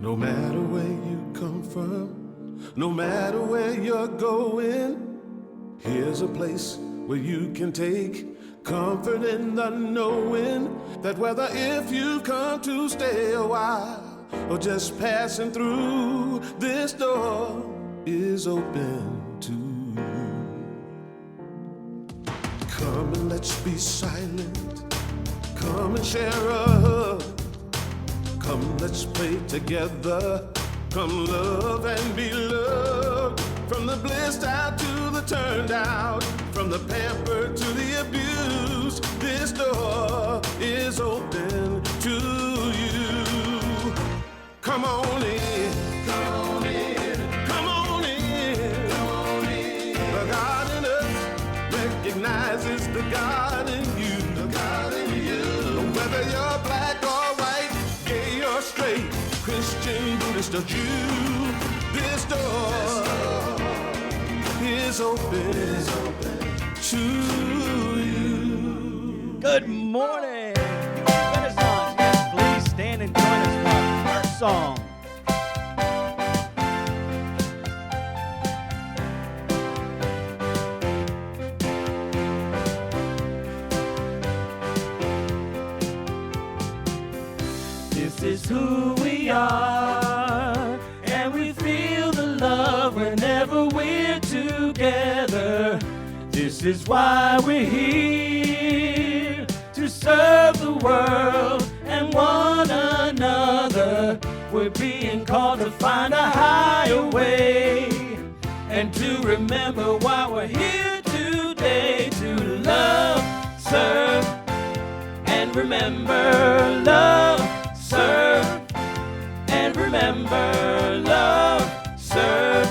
No matter where you come from, no matter where you're going, here's a place where you can take comfort in the knowing that whether if you've come to stay a while or just passing through, this door is open to you. Come and let's be silent. Come and share a hug. Come, let's pray together. Come, love and be loved. From the blissed out to the turned out, from the pampered to the abused, this door is open to you. Come on in. Come on in. Come on in. Come on in. The God in us recognizes the God in you. The God in you. Whether you're black or white, gay or straight, Christian, Buddhist or Jew, this door is open to you. Good morning, Renaissance. Yes, please stand and join us for our first song. This is who we are, and we feel the love whenever we're together. This is why we're here, to serve the world and one another. We're being called to find a higher way, and to remember why we're here today, to love, serve, and remember. Love, serve, and remember. Love, serve,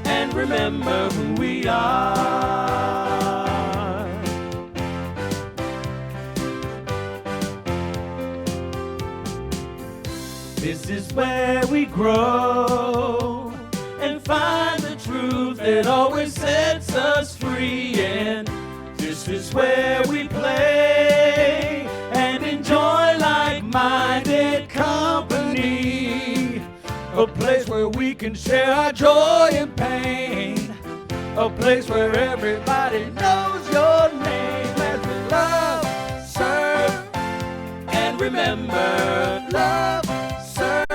and remember who we are. This is where we grow and find the truth that always sets us free. And this is where we play and enjoy like-minded company. A place where we can share our joy and pain. A place where everybody knows your name. As we love, serve, and remember. Love, serve,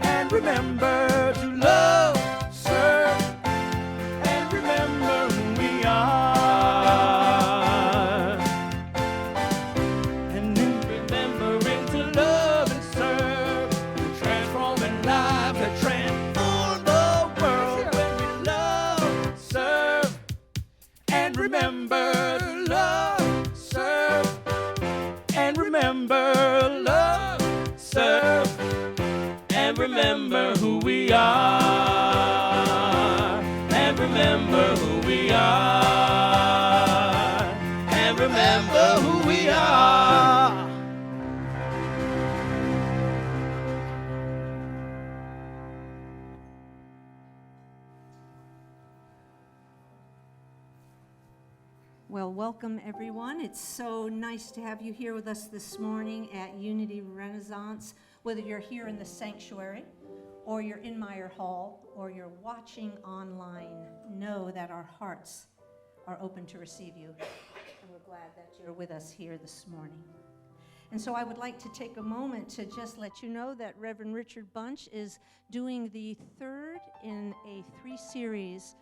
and remember. To love, serve, and remember who we are. And in remembering to love and serve, we're transforming lives that transform the world. When we love, serve, and remember. Love, serve, and remember. Love, serve, and remember who we are. And remember who we are. And remember who we are. Well, welcome everyone. It's so nice to have you here with us this morning at Unity Renaissance, whether you're here in the sanctuary or you're in Meyer Hall or you're watching online. Know that our hearts are open to receive you, and we're glad that you're with us here this morning. And so I would like to take a moment to just let you know that Reverend Richard Bunch is doing the third in a 3-series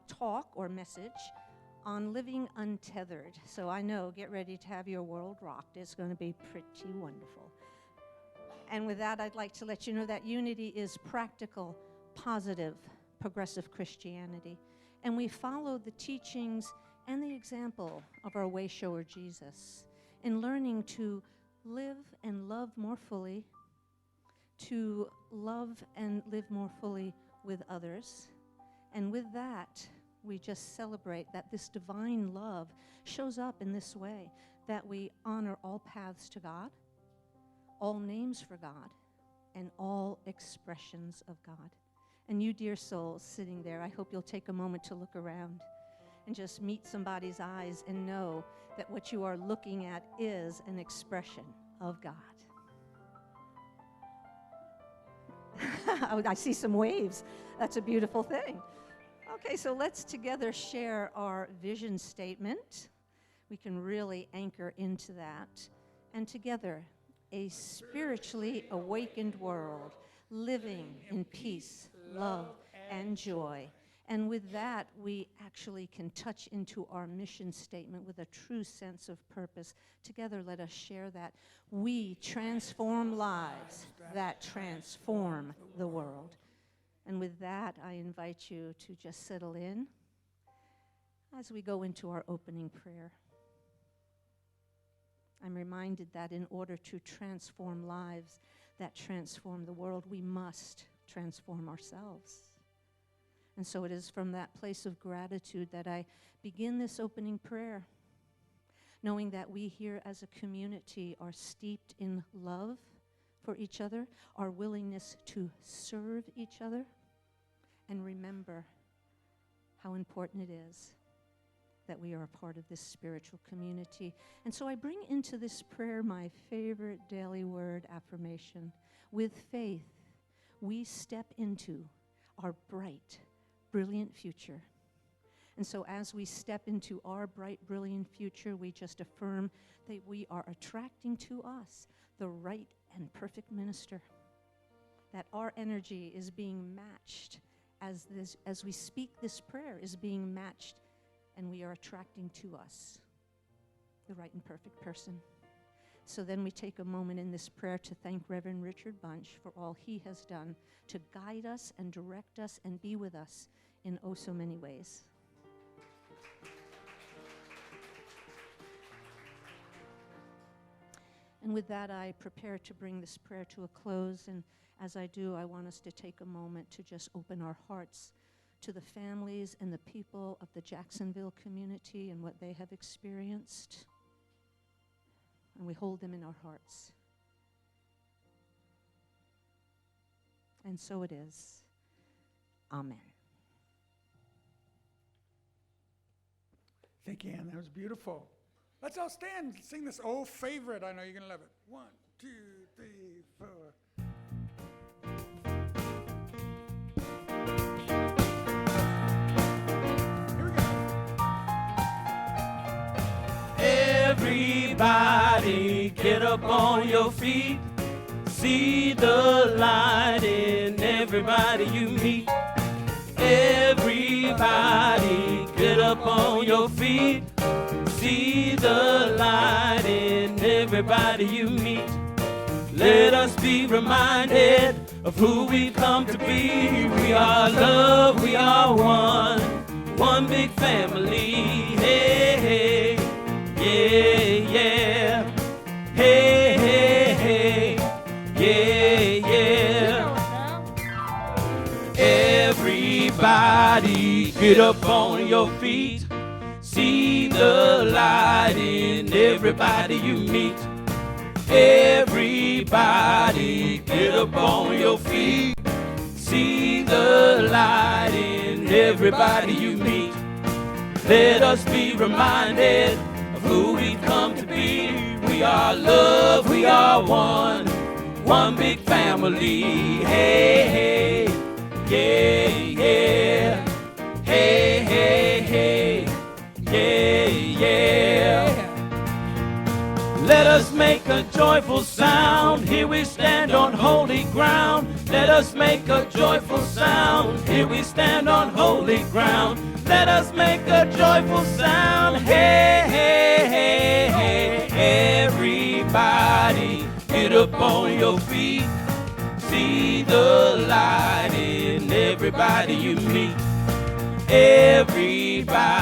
talk or message on living untethered. So I know, get ready to have your world rocked. It's going to be pretty wonderful. And with that, I'd like to let you know that Unity is practical, positive, progressive Christianity. And we follow the teachings and the example of our way shower Jesus in learning to live and love more fully, to love and live more fully with others. And with that, we just celebrate that this divine love shows up in this way, that we honor all paths to God, all names for God, and all expressions of God. And you, dear souls, sitting there, I hope you'll take a moment to look around and just meet somebody's eyes and know that what you are looking at is an expression of God. I see some waves. That's a beautiful thing. Okay, so let's together share our vision statement. We can really anchor into that. And together, a spiritually awakened world, living in peace, love, and joy. And with that, we actually can touch into our mission statement with a true sense of purpose. Together, let us share that. We transform lives that transform the world. And with that, I invite you to just settle in as we go into our opening prayer. I'm reminded that in order to transform lives that transform the world, we must transform ourselves. And so it is from that place of gratitude that I begin this opening prayer, knowing that we here as a community are steeped in love for each other, our willingness to serve each other, and remember how important it is that we are a part of this spiritual community. And so I bring into this prayer my favorite daily word affirmation. With faith, we step into our bright, brilliant future. And so as we step into our bright, brilliant future, we just affirm that we are attracting to us the right and perfect minister, that our energy is being matched as we speak this prayer is being matched, and we are attracting to us the right and perfect person. So then we take a moment in this prayer to thank Reverend Richard Bunch for all he has done to guide us and direct us and be with us in oh so many ways. And with that, I prepare to bring this prayer to a close. And as I do, I want us to take a moment to just open our hearts to the families and the people of the Jacksonville community and what they have experienced. And we hold them in our hearts. And so it is. Amen. Thank you, Ann. That was beautiful. Let's all stand and sing this old favorite. I know you're going to love it. 1, 2, 3, 4. Here we go. Everybody get up on your feet. See the light in everybody you meet. Everybody get up on your feet. See the light in everybody you meet. Let us be reminded of who we've come to be. We are love, we are one big family. Hey, hey, yeah, yeah. Hey, hey, hey, yeah, yeah. Everybody get up on your feet. See the light in everybody you meet. Everybody get up on your feet. See the light in everybody you meet. Let us be reminded of who we've come to be. We are love, we are one big family. Hey, hey, yeah, yeah. Hey, hey, hey. Yeah, yeah. Let us make a joyful sound. Here we stand on holy ground. Let us make a joyful sound. Here we stand on holy ground. Let us make a joyful sound. Hey, hey, hey, hey. Everybody get up on your feet. See the light in everybody you meet. Everybody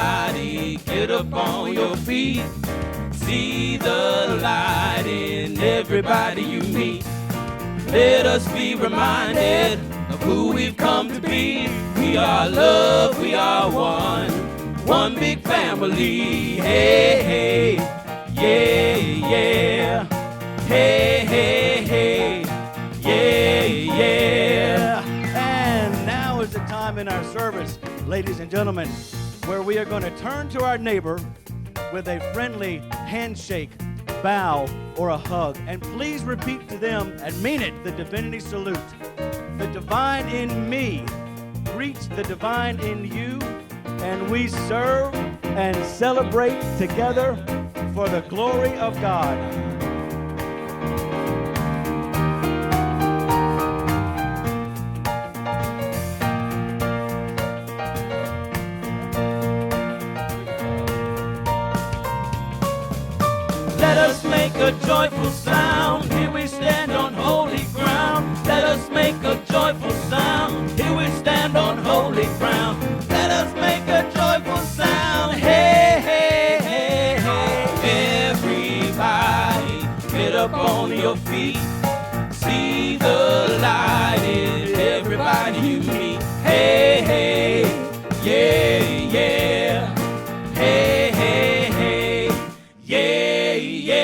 get up on your feet. See the light in everybody you meet. Let us be reminded of who we've come to be. We are love, we are one big family. Hey, hey, yeah, yeah. Hey, hey, hey, yeah, yeah. And now is the time in our service, ladies and gentlemen, where we are going to turn to our neighbor with a friendly handshake, bow, or a hug. And please repeat to them and mean it, the divinity salute. the divine in me greets the divine in you, and we serve and celebrate together for the glory of God. Let us make a joyful sound. Here we stand on holy ground. Let us make a joyful sound. Here we stand on holy ground. Let us make a joyful sound. Hey, hey, hey, hey. Everybody, get up on your feet. See the light in everybody you meet. Hey, hey, yeah, yeah. Hey, hey, hey, yeah, yeah.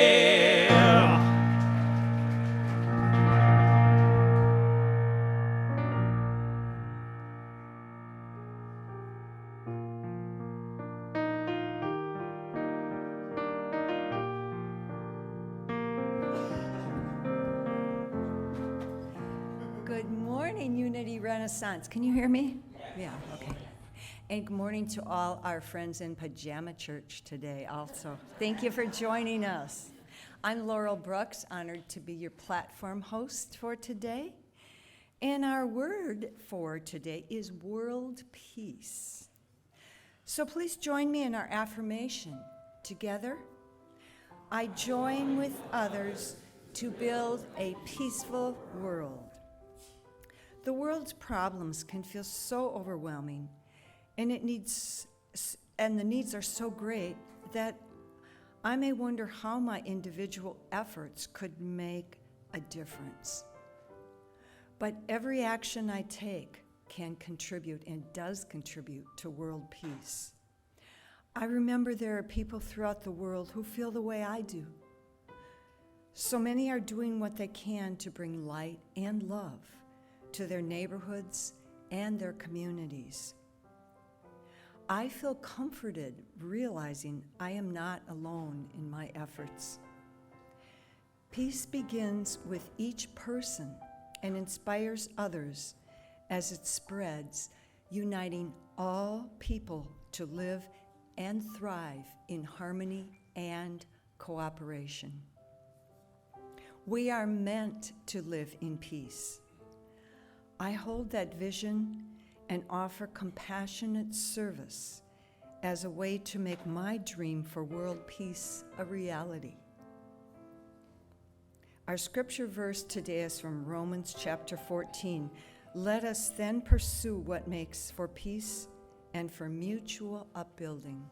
Good morning, Unity Renaissance. Can you hear me? Yeah, okay. And good morning to all our friends in Pajama Church today also. Thank you for joining us. I'm Laurel Brooks, honored to be your platform host for today. And our word for today is world peace. So please join me in our affirmation. Together, I join with others to build a peaceful world. The world's problems can feel so overwhelming, and the needs are so great that I may wonder how my individual efforts could make a difference. But every action I take can contribute and does contribute to world peace. I remember there are people throughout the world who feel the way I do. So many are doing what they can to bring light and love to their neighborhoods and their communities. I feel comforted realizing I am not alone in my efforts. Peace begins with each person and inspires others as it spreads, uniting all people to live and thrive in harmony and cooperation. We are meant to live in peace. I hold that vision and offer compassionate service as a way to make my dream for world peace a reality. Our scripture verse today is from Romans chapter 14. Let us then pursue what makes for peace and for mutual upbuilding.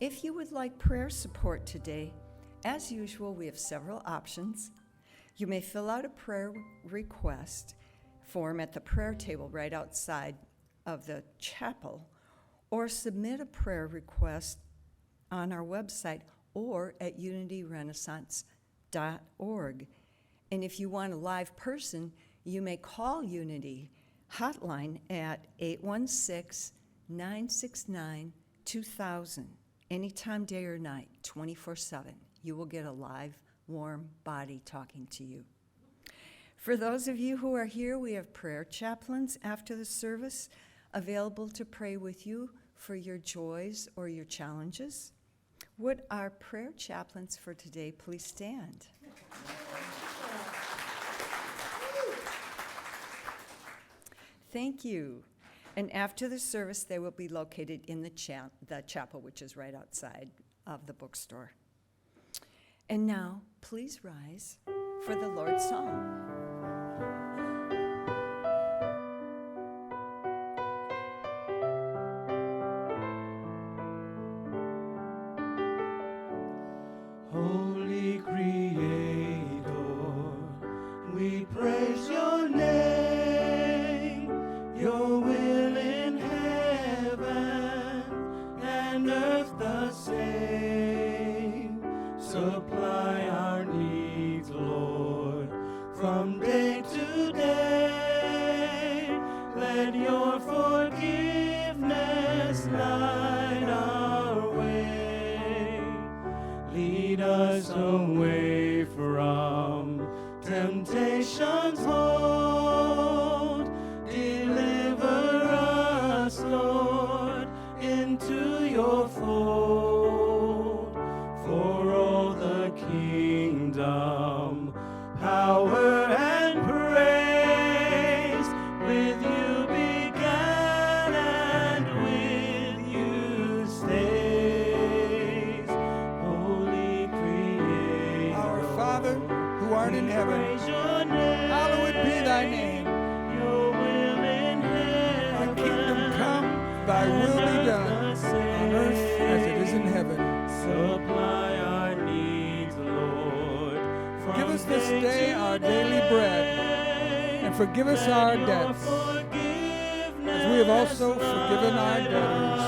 If you would like prayer support today, as usual, we have several options. You may fill out a prayer request form at the prayer table right outside of the chapel, or submit a prayer request on our website or at unityrenaissance.org. And if you want a live person, you may call Unity hotline at 816-969-2000, anytime, day or night, 24/7. You will get a live, warm body talking to you. For those of you who are here, we have prayer chaplains after the service available to pray with you for your joys or your challenges. Would our prayer chaplains for today please stand? Thank you. And after the service, they will be located in the chapel, which is right outside of the bookstore. And now, please rise for the Lord's Song. Holy Creator, we praise your name, your will in heaven and earth the same. Supply our needs, Lord, from day to day. Let your forgiveness light our way. Lead us away from temptation's home. heaven. praise your name. Hallowed be thy name. Your will in heaven. Thy kingdom come, thy will be done, on earth as it is in heaven. Supply our needs, Lord. Give us this day our daily bread, and forgive us our debts, as we have also forgiven our debtors.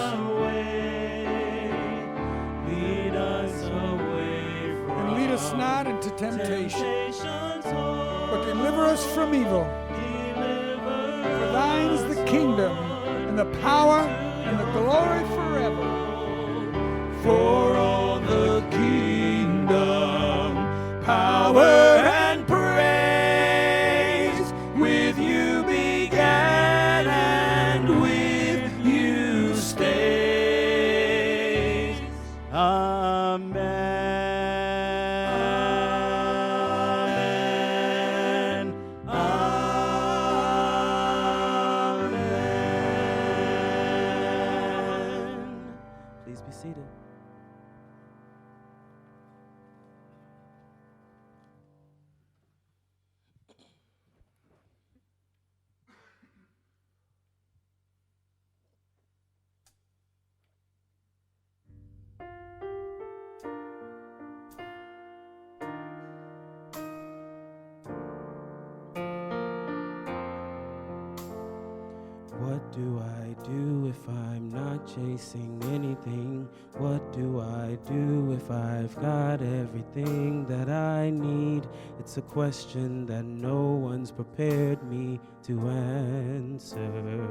And lead us not into temptation, but deliver us from evil. For thine is the kingdom, and the power, and the glory forever. For all the kingdom, power, and praise, with you began and with you stays. Amen. Amen. Please be seated. What do I do if I'm not chasing anything? What do I do if I've got everything that I need? It's a question that no one's prepared me to answer.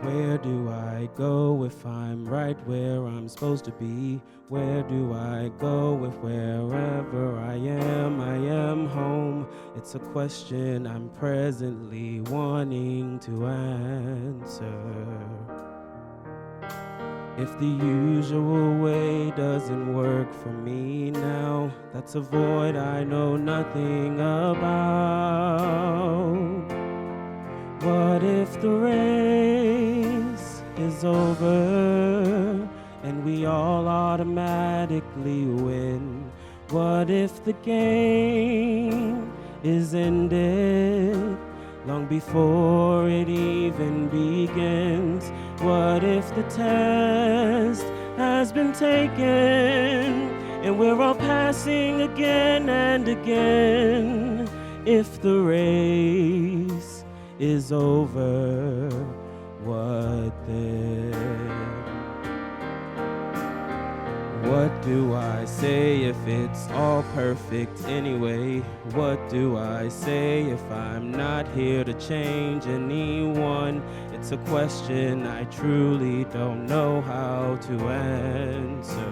Where do I go if I'm right where I'm supposed to be? Where do I go if wherever I am home? It's a question I'm presently wanting to answer. If the usual way doesn't work for me now, that's a void I know nothing about. What if the race is over and we all automatically win? What if the game is ended long before it even begins? What if the test has been taken and we're all passing again and again? If the race is over, what then? What do I say if it's all perfect anyway? What do I say if I'm not here to change anyone? It's a question I truly don't know how to answer.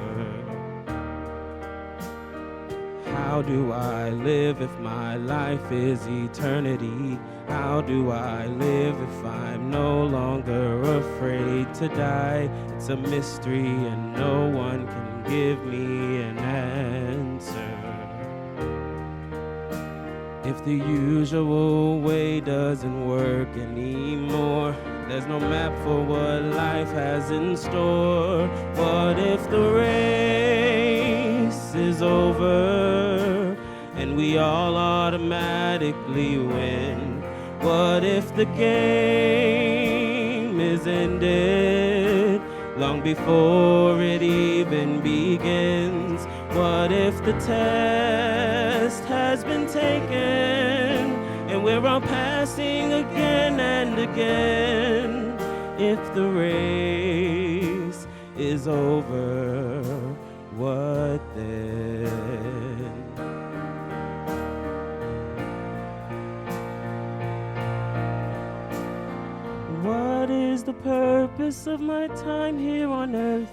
How do I live if my life is eternity? How do I live if I'm no longer afraid to die? It's a mystery and no one can give me an answer. If the usual way doesn't work anymore, there's no map for what life has in store. What if the race is over and we all automatically win? What if the game is ended long before it even begins? What if the test has been taken and we're all passing again and again? If the race is over, what then? What is the purpose of my time here on earth?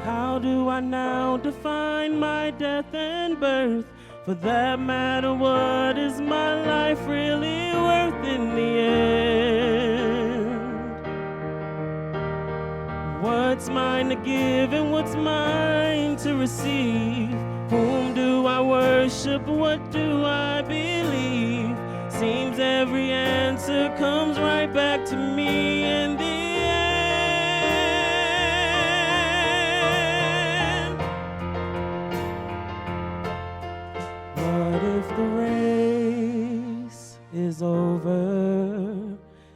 How do I now define my death and birth? For that matter, what is my life really worth in the end? What's mine to give and what's mine to receive? Whom do I worship? What do I believe? Seems every answer comes right back to me in the end.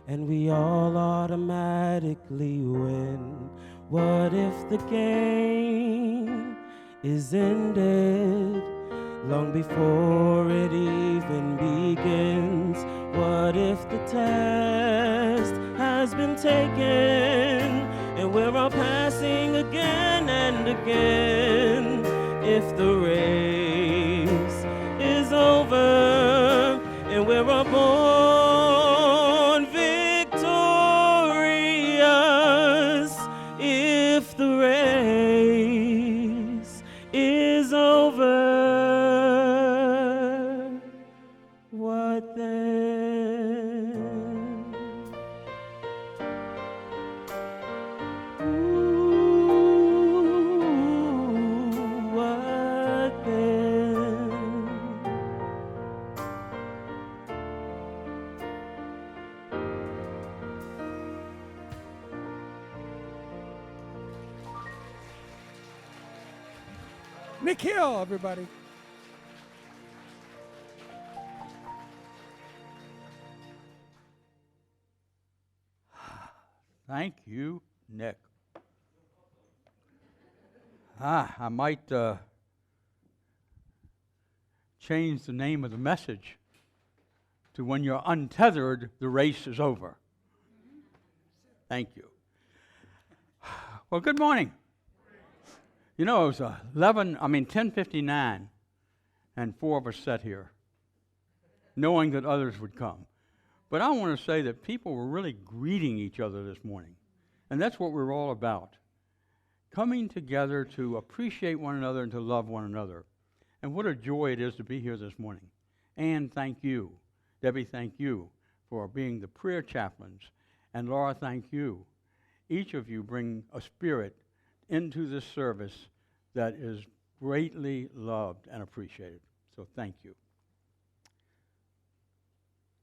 and we all automatically win. What if the game is ended long before it even begins? What if the test has been taken and we're all passing again and again? If the race is over and we're all born victorious, if the race is over, what then? Ooh, what then? Nick Hill, everybody. Thank you, Nick. I might change the name of the message to "When you're untethered, the race is over." Thank you. Well, good morning. You know, it was 10:59, and 4 of us sat here, knowing that others would come. But I want to say that people were really greeting each other this morning, and that's what we're all about. Coming together to appreciate one another and to love one another. And what a joy it is to be here this morning. And thank you. Debbie, thank you for being the prayer chaplains. And Laura, thank you. Each of you bring a spirit into this service that is greatly loved and appreciated. So thank you.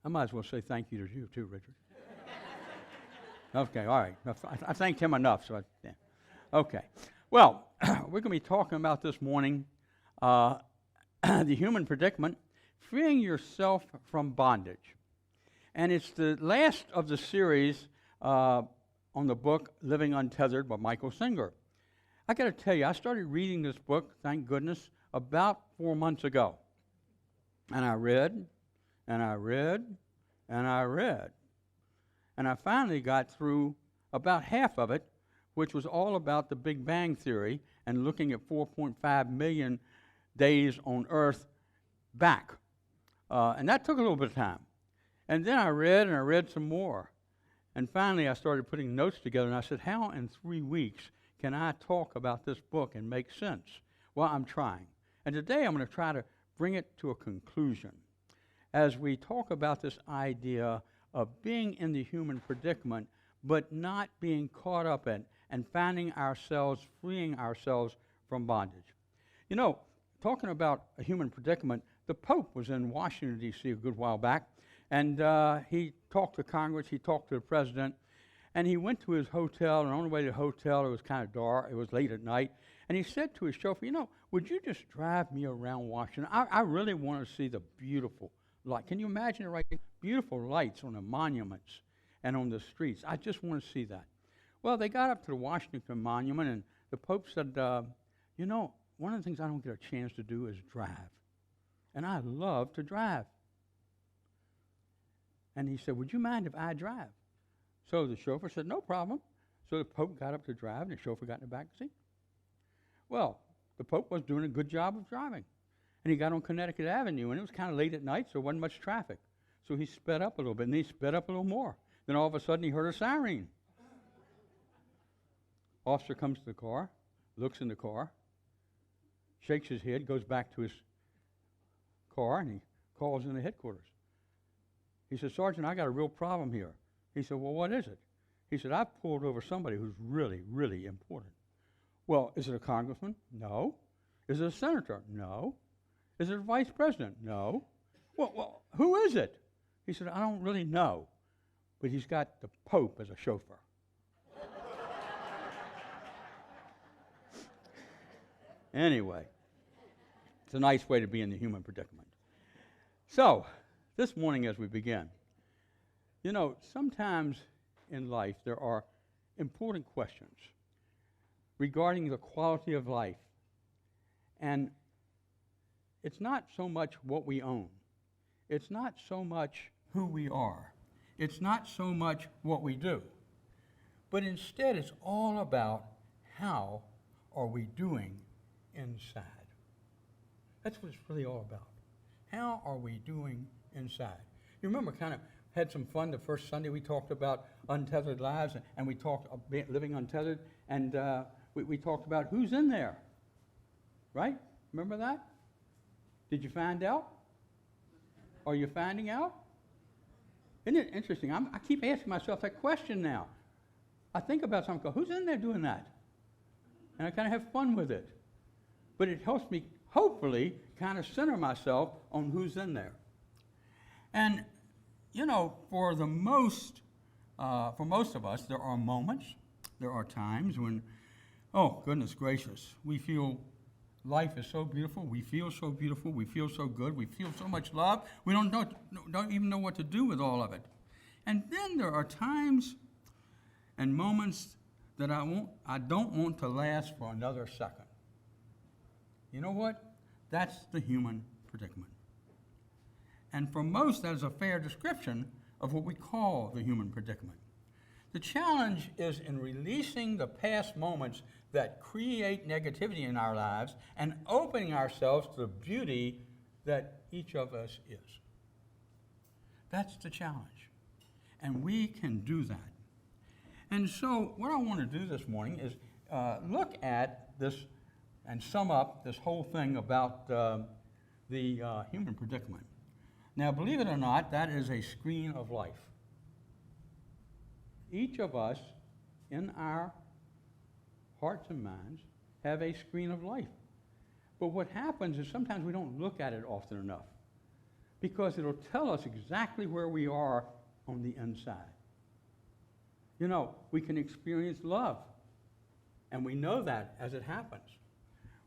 I might as well say thank you to you too, Richard. Okay, all right. I thanked him enough. Yeah. Okay. Well, we're going to be talking about this morning the human predicament, freeing yourself from bondage. And it's the last of the series on the book Living Untethered by Michael Singer. I got to tell you, I started reading this book, thank goodness, about 4 months ago. And I read, and I read, and I read. And I finally got through about half of it, which was all about the Big Bang Theory and looking at 4.5 million days on Earth back. And that took a little bit of time. And then I read some more. And finally I started putting notes together, and I said, how in 3 weeks can I talk about this book and make sense? Well, I'm trying. And today I'm going to try to bring it to a conclusion as we talk about this idea of being in the human predicament, but not being caught up in and finding ourselves, freeing ourselves from bondage. You know, talking about a human predicament, the Pope was in Washington, D.C. a good while back, and he talked to Congress, he talked to the President, and he went to his hotel, and on the way to the hotel, it was kind of dark, it was late at night, and he said to his chauffeur, you know, would you just drive me around Washington? I really want to see the beautiful light. Can you imagine it right there? Beautiful lights on the monuments and on the streets. I just want to see that. Well, they got up to the Washington Monument, and the Pope said, you know, one of the things I don't get a chance to do is drive. And I love to drive. And he said, would you mind if I drive? So the chauffeur said, no problem. So the Pope got up to drive, and the chauffeur got in the back seat. Well, the Pope was doing a good job of driving. And he got on Connecticut Avenue, and it was kind of late at night, so there wasn't much traffic. So he sped up a little bit, and he sped up a little more. Then all of a sudden, he heard a siren. Officer comes to the car, looks in the car, shakes his head, goes back to his car, and he calls in the headquarters. He said, Sergeant, I got a real problem here. He said, well, what is it? He said, I've pulled over somebody who's really, really important. Well, is it a congressman? No. Is it a senator? No. Is it a vice president? No. Well, who is it? He said, I don't really know, but he's got the Pope as a chauffeur. Anyway, it's a nice way to be in the human predicament. So, this morning as we begin, You know, sometimes in life there are important questions regarding the quality of life. And it's not so much what we own. It's not so much who we are. It's not so much what we do. But instead, it's all about how are we doing inside. That's what it's really all about. How are we doing inside? You remember, kind of had some fun the first Sunday we talked about untethered lives, and we talked about living untethered, and we talked about who's in there, right? Remember that? Did you find out? Are you finding out? Isn't it interesting? I keep asking myself that question now. I think about something, go, who's in there doing that? And I kind of have fun with it. But it helps me, hopefully, kind of center myself on who's in there. And, you know, for most of us, there are moments, there are times when, oh, goodness gracious, we feel life is so beautiful, we feel so beautiful, we feel so good, we feel so much love, we don't even know what to do with all of it. And then there are times and moments that I don't want to last for another second. You know what? That's the human predicament. And for most, that is a fair description of what we call the human predicament. The challenge is in releasing the past moments that create negativity in our lives and opening ourselves to the beauty that each of us is. That's the challenge. And we can do that. And so what I want to do this morning is look at this and sum up this whole thing about the human predicament. Now, believe it or not, that is a screen of life. Each of us, in our hearts and minds, have a screen of life. But what happens is sometimes we don't look at it often enough because it'll tell us exactly where we are on the inside. You know, we can experience love, and we know that as it happens.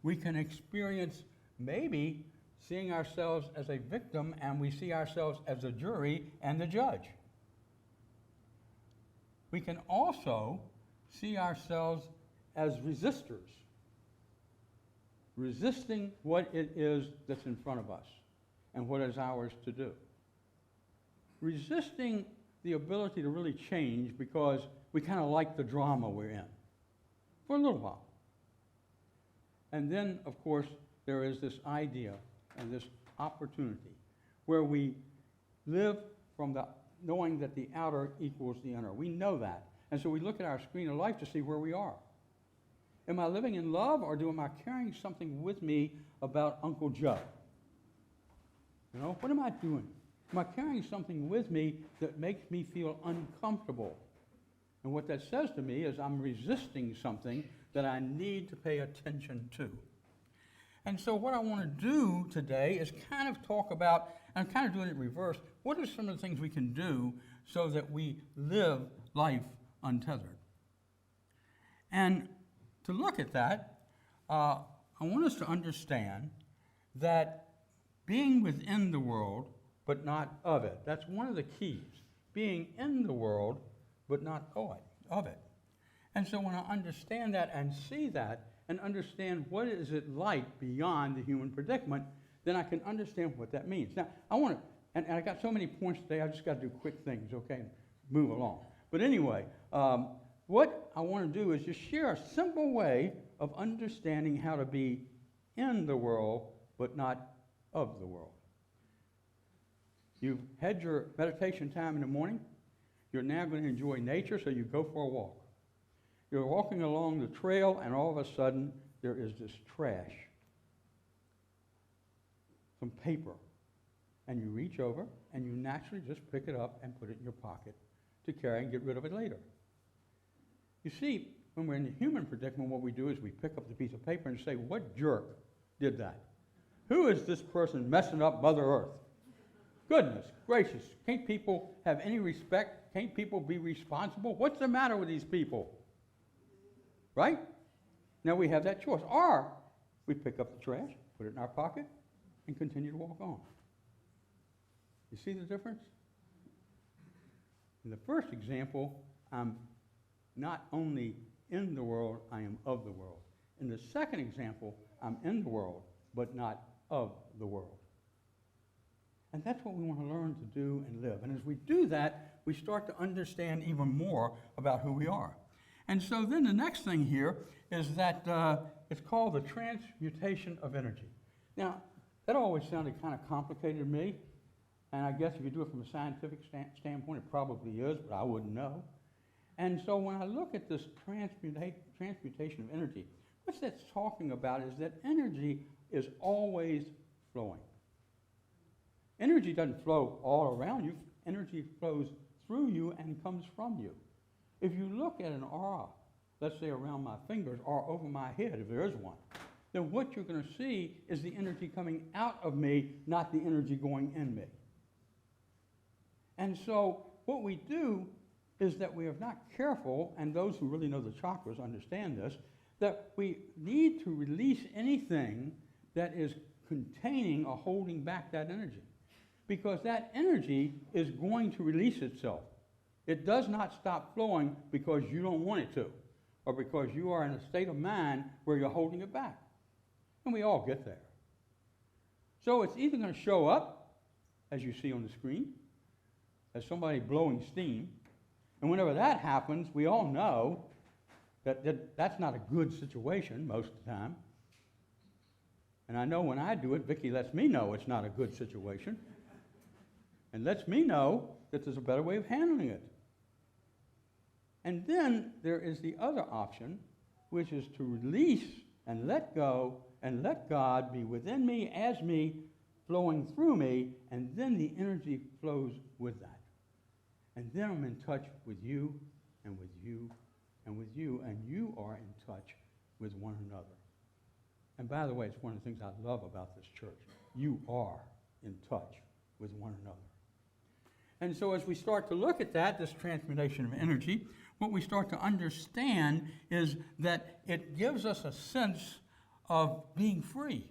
We can experience maybe seeing ourselves as a victim, and we see ourselves as a jury and the judge. We can also see ourselves as resistors, resisting what it is that's in front of us and what is ours to do. Resisting the ability to really change because we kind of like the drama we're in for a little while. And then, of course, there is this idea and this opportunity where we live from the knowing that the outer equals the inner. We know that. And so we look at our screen of life to see where we are. Am I living in love, or am I carrying something with me about Uncle Joe? You know, what am I doing? Am I carrying something with me that makes me feel uncomfortable? And what that says to me is I'm resisting something that I need to pay attention to. And so what I want to do today is kind of talk about, and I'm kind of doing it in reverse, what are some of the things we can do so that we live life untethered? And to look at that, I want us to understand that being within the world, but not of it. That's one of the keys. Being in the world, but not of it. And so when I understand that and see that, and understand what is it like beyond the human predicament, then I can understand what that means. Now, I want to, and I got so many points today, I just got to do quick things, okay, move along. But anyway, what I want to do is just share a simple way of understanding how to be in the world, but not of the world. You've had your meditation time in the morning. You're now going to enjoy nature, so you go for a walk. You're walking along the trail, and all of a sudden, there is this trash, some paper. And you reach over, and you naturally just pick it up and put it in your pocket to carry and get rid of it later. You see, when we're in the human predicament, what we do is we pick up the piece of paper and say, what jerk did that? Who is this person messing up Mother Earth? Goodness gracious, can't people have any respect? Can't people be responsible? What's the matter with these people? Right? Now we have that choice. Or we pick up the trash, put it in our pocket, and continue to walk on. You see the difference? In the first example, I'm not only in the world, I am of the world. In the second example, I'm in the world, but not of the world. And that's what we want to learn to do and live. And as we do that, we start to understand even more about who we are. And so then the next thing here is that it's called the transmutation of energy. Now, that always sounded kind of complicated to me. And I guess if you do it from a scientific standpoint, it probably is, but I wouldn't know. And so when I look at this transmutation of energy, what that's talking about is that energy is always flowing. Energy doesn't flow all around you. Energy flows through you and comes from you. If you look at an aura, let's say around my fingers or over my head, if there is one, then what you're going to see is the energy coming out of me, not the energy going in me. And so what we do is that we are not careful, and those who really know the chakras understand this, that we need to release anything that is containing or holding back that energy. Because that energy is going to release itself. It does not stop flowing because you don't want it to, or because you are in a state of mind where you're holding it back. And we all get there. So it's either going to show up, as you see on the screen, as somebody blowing steam, and whenever that happens, we all know that that's not a good situation most of the time. And I know when I do it, Vicki lets me know it's not a good situation, and lets me know that there's a better way of handling it. And then there is the other option, which is to release and let go and let God be within me, as me, flowing through me, and then the energy flows with that. And then I'm in touch with you and with you and with you, and you are in touch with one another. And by the way, it's one of the things I love about this church. You are in touch with one another. And so as we start to look at that, this transmutation of energy, what we start to understand is that it gives us a sense of being free,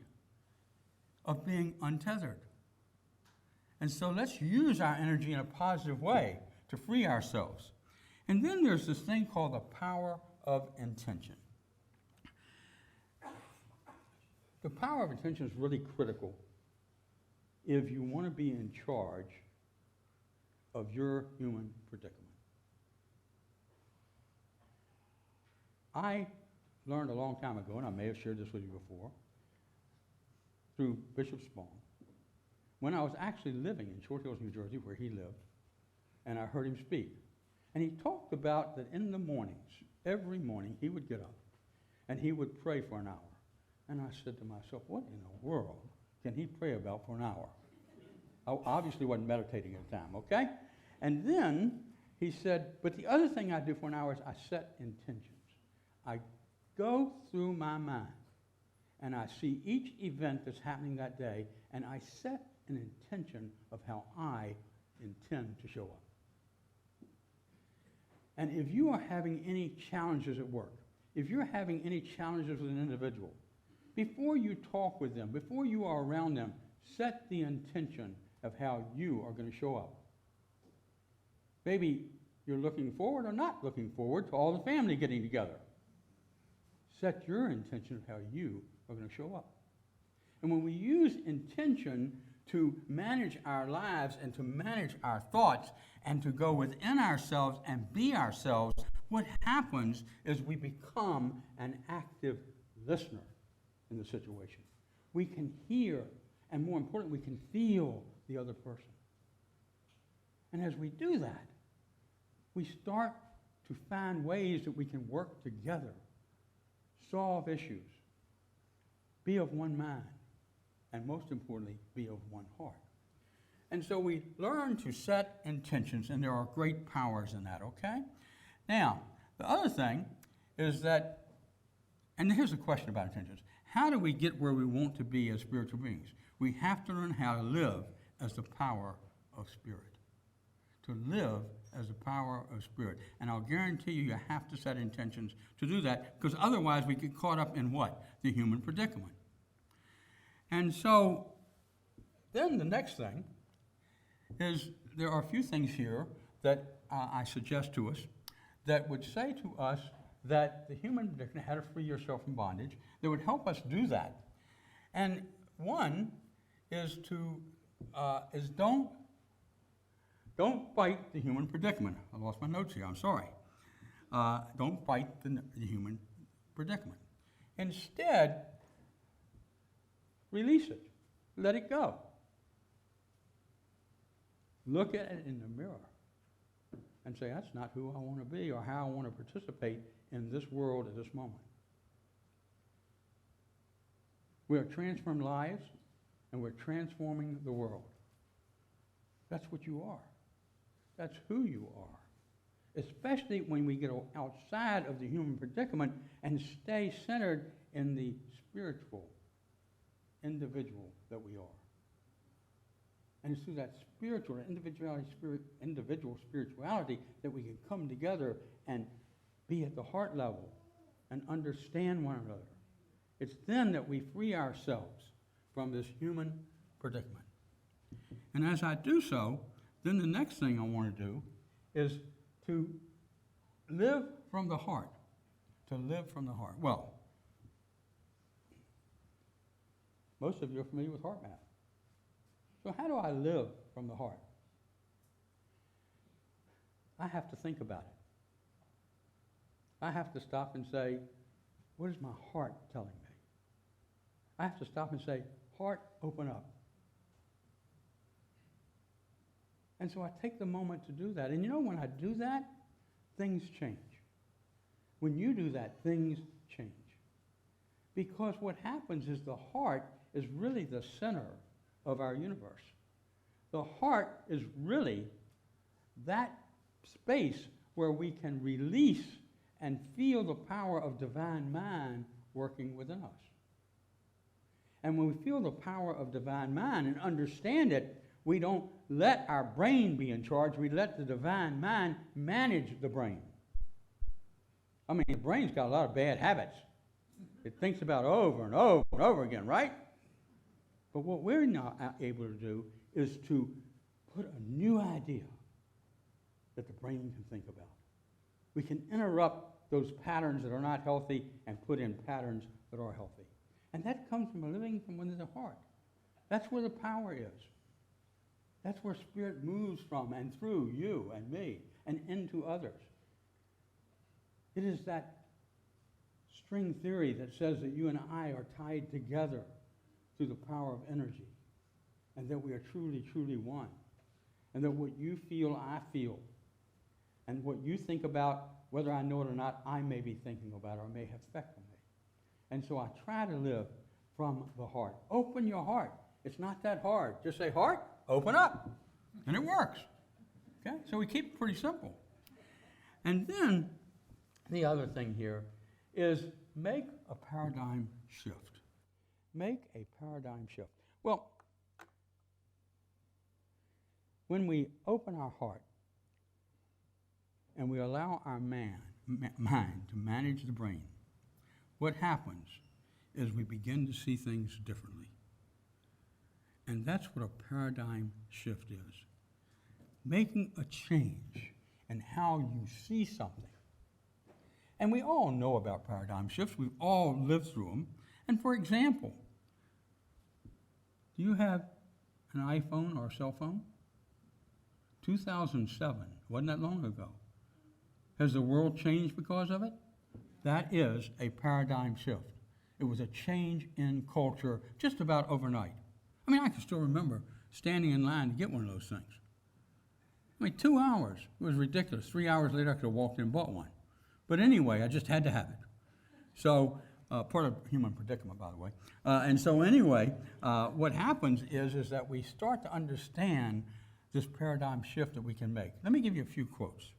of being untethered. And so let's use our energy in a positive way to free ourselves. And then there's this thing called the power of intention. The power of intention is really critical if you want to be in charge of your human predicament. I learned a long time ago, and I may have shared this with you before, through Bishop Spong, when I was actually living in Short Hills, New Jersey, where he lived, and I heard him speak. And he talked about that in the mornings, every morning, he would get up, and he would pray for an hour. And I said to myself, what in the world can he pray about for an hour? I obviously wasn't meditating at the time, okay? And then he said, but the other thing I do for an hour is I set intentions. I go through my mind, and I see each event that's happening that day, and I set an intention of how I intend to show up. And if you are having any challenges at work, if you're having any challenges with an individual, before you talk with them, before you are around them, set the intention of how you are going to show up. Maybe you're looking forward or not looking forward to all the family getting together. Set your intention of how you are going to show up. And when we use intention to manage our lives and to manage our thoughts and to go within ourselves and be ourselves, what happens is we become an active listener in the situation. We can hear, and more importantly, we can feel the other person. And as we do that, we start to find ways that we can work together, solve issues, be of one mind, and most importantly, be of one heart. And so we learn to set intentions, and there are great powers in that, okay? Now, the other thing is that, and here's a question about intentions. How do we get where we want to be as spiritual beings? We have to learn how to live as the power of spirit. To live as the power of spirit. And I'll guarantee you, you have to set intentions to do that, because otherwise we get caught up in what? The human predicament. And so then the next thing is there are a few things here that I suggest to us that would say to us that the human predicament, how to free yourself from bondage, that would help us do that. And one is don't fight the human predicament. I lost my notes here, I'm sorry. Don't fight the human predicament. Instead, release it. Let it go. Look at it in the mirror and say, that's not who I want to be or how I want to participate in this world at this moment. We are transformed lives, and we're transforming the world. That's what you are. That's who you are. Especially when we get outside of the human predicament and stay centered in the spiritual individual that we are. And it's through that spiritual, individual spirituality that we can come together and be at the heart level and understand one another. It's then that we free ourselves from this human predicament. And as I do so, then the next thing I want to do is to live from the heart. To live from the heart. Well, most of you are familiar with heart math. So how do I live from the heart? I have to think about it. I have to stop and say, what is my heart telling me? I have to stop and say, heart, open up. And so I take the moment to do that. And you know, when I do that, things change. When you do that, things change. Because what happens is the heart is really the center of our universe. The heart is really that space where we can release and feel the power of divine mind working within us. And when we feel the power of divine mind and understand it, we don't let our brain be in charge. We let the divine mind manage the brain. I mean, the brain's got a lot of bad habits. It thinks about over and over and over again, right? But what we're not able to do is to put a new idea that the brain can think about. We can interrupt those patterns that are not healthy and put in patterns that are healthy. And that comes from living from within the heart. That's where the power is. That's where spirit moves from and through you and me and into others. It is that string theory that says that you and I are tied together through the power of energy, and that we are truly, truly one, and that what you feel, I feel, and what you think about, whether I know it or not, I may be thinking about or may have effect on me. And so I try to live from the heart. Open your heart. It's not that hard. Just say, heart, open up, and it works. Okay? So we keep it pretty simple. And then the other thing here is make a paradigm shift. Make a paradigm shift. Well, when we open our heart and we allow our mind to manage the brain, what happens is we begin to see things differently. And that's what a paradigm shift is. Making a change in how you see something. And we all know about paradigm shifts. We've all lived through them. And for example, do you have an iPhone or a cell phone? 2007, wasn't that long ago. Has the world changed because of it? That is a paradigm shift. It was a change in culture just about overnight. I mean, I can still remember standing in line to get one of those things. I mean, 2 hours. It was ridiculous. 3 hours later, I could have walked in and bought one. But anyway, I just had to have it. So, part of human predicament, by the way. And so anyway, what happens is that we start to understand this paradigm shift that we can make. Let me give you a few quotes.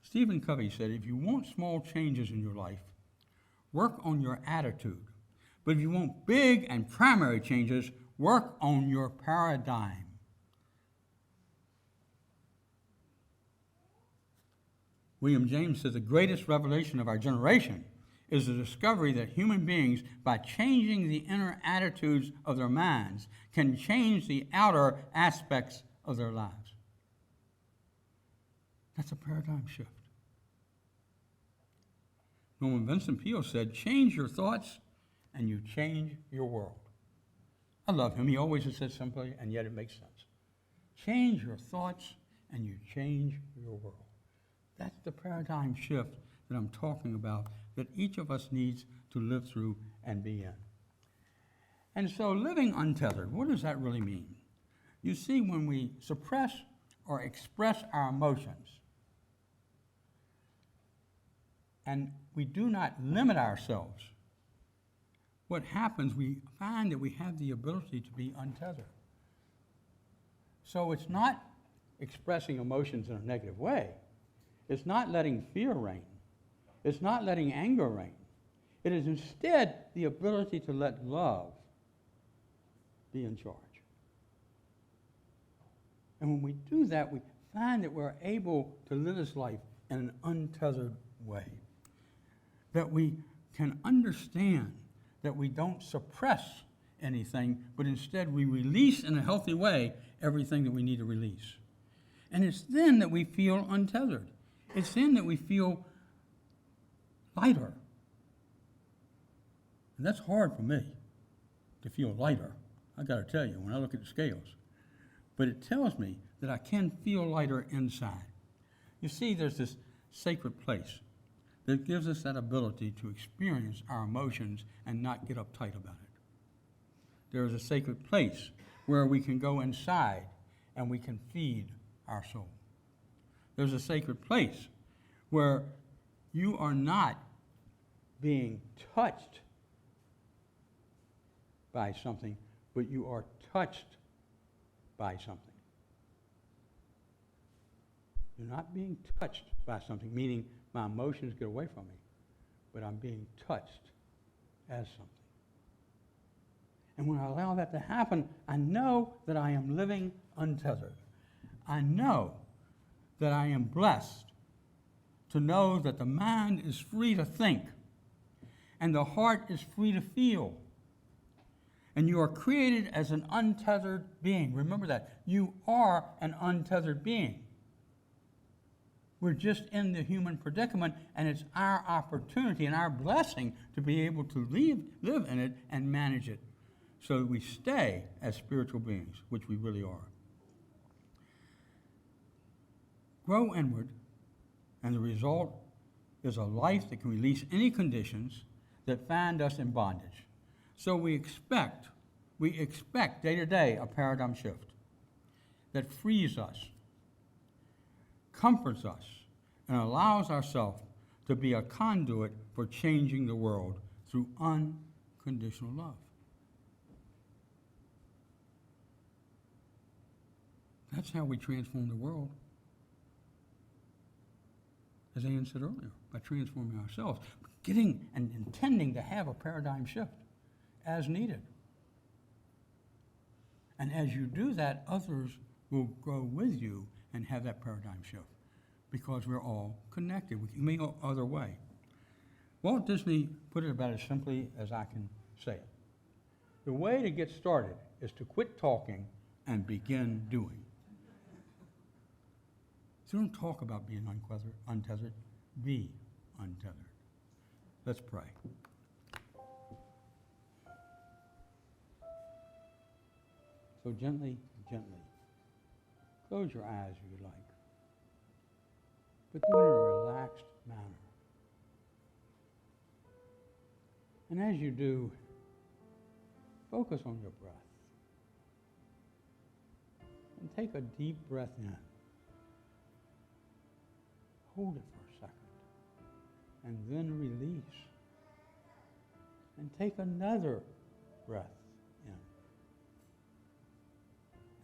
Stephen Covey said, if you want small changes in your life, work on your attitude. But if you want big and primary changes, work on your paradigm. William James says the greatest revelation of our generation is the discovery that human beings, by changing the inner attitudes of their minds, can change the outer aspects of their lives. That's a paradigm shift. Norman Vincent Peale said, change your thoughts and you change your world. I love him. He always has said simply, and yet it makes sense. Change your thoughts and you change your world. That's the paradigm shift that I'm talking about, that each of us needs to live through and be in. And so living untethered, what does that really mean? You see, when we suppress or express our emotions, and we do not limit ourselves, what happens, we find that we have the ability to be untethered. So it's not expressing emotions in a negative way. It's not letting fear reign. It's not letting anger reign. It is instead the ability to let love be in charge. And when we do that, we find that we're able to live this life in an untethered way. That we can understand that we don't suppress anything, but instead we release in a healthy way everything that we need to release. And it's then that we feel untethered. It's then that we feel lighter. And that's hard for me, to feel lighter. I got to tell you, when I look at the scales. But it tells me that I can feel lighter inside. You see, there's this sacred place that gives us that ability to experience our emotions and not get uptight about it. There is a sacred place where we can go inside and we can feed our soul. There's a sacred place where you are not being touched by something, but you are touched by something. You're not being touched by something, meaning my emotions get away from me, but I'm being touched as something. And when I allow that to happen, I know that I am living untethered. I know that I am blessed to know that the mind is free to think and the heart is free to feel. And you are created as an untethered being. Remember that. You are an untethered being. We're just in the human predicament, and it's our opportunity and our blessing to be able to live in it and manage it so that we stay as spiritual beings, which we really are. Grow inward, and the result is a life that can release any conditions that find us in bondage. So we expect day to day a paradigm shift that frees us, comforts us, and allows ourselves to be a conduit for changing the world through unconditional love. That's how we transform the world. As Ann said earlier, by transforming ourselves, getting and intending to have a paradigm shift as needed. And as you do that, others will grow with you and have that paradigm shift because we're all connected. We can go other way. Walt Disney put it about as simply as I can say it. The way to get started is to quit talking and begin doing. So don't talk about being untethered. Be untethered. Let's pray. So gently, close your eyes if you like. But do it in a relaxed manner. And as you do, focus on your breath. And take a deep breath in. Hold it for a second. And then release. And take another breath in.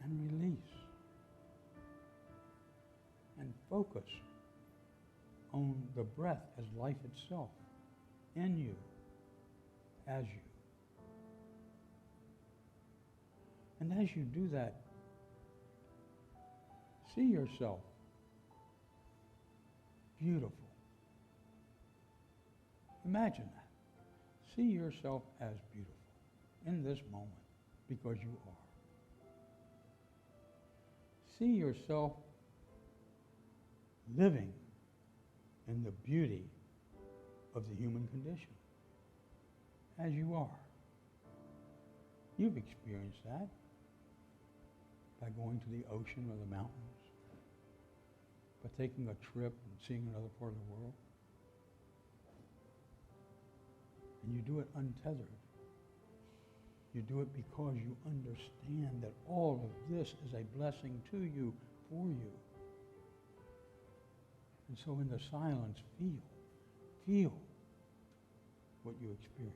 And release. And focus on the breath as life itself, in you, as you. And as you do that, see yourself beautiful. Imagine that. See yourself as beautiful in this moment because you are. See yourself living in the beauty of the human condition, as you are. You've experienced that by going to the ocean or the mountains, by taking a trip and seeing another part of the world. And you do it untethered. You do it because you understand that all of this is a blessing to you, for you. And so in the silence, feel what you experience.